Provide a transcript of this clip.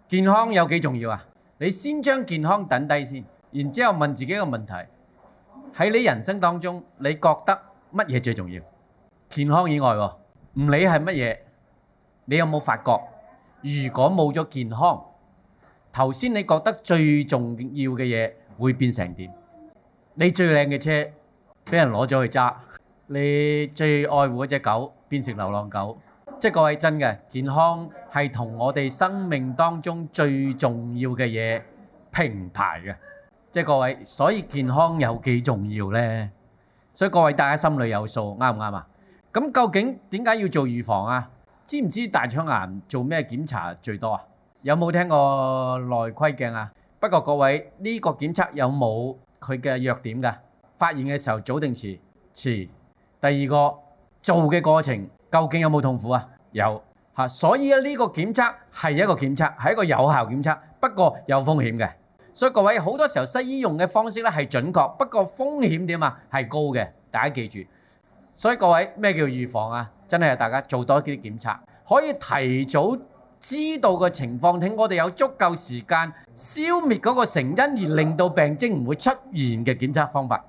健康有幾重要啊？你先將健康等低先，然之後問自己一個問題：喺你人生當中，你覺得乜嘢最重要？健康以外喎，唔理係乜嘢，你有冇發覺？如果冇咗健康，頭先你覺得最重要嘅嘢會變成點？你最靚嘅車俾人攞咗去揸，你最愛護嗰隻狗變成流浪狗。即係各位，真嘅，健康係同我哋生命當中最重要嘅嘢平排嘅。即係各位，所以健康有幾重要呢？所以各位大家心裏有數，啱唔啱啊？咁究竟點解要做預防啊？知唔知大腸癌做咩檢查最多啊？有冇聽過內窺鏡啊？不過各位，呢個檢測有冇佢嘅弱點㗎？發現嘅時候早定遲？遲。第二個做嘅過程究竟有冇痛苦啊？有嚇，所以呢個檢測係一個檢測，係一個有效檢測，不過有風險嘅。所以各位，好多時候西醫用嘅方式咧係準確，不過風險點啊？係高嘅，大家記住。所以各位，咩叫預防啊？真係大家做多啲檢測，可以提早知道個情況，等我哋有足夠時間消滅嗰個成因，而令到病徵唔會出現嘅檢測方法。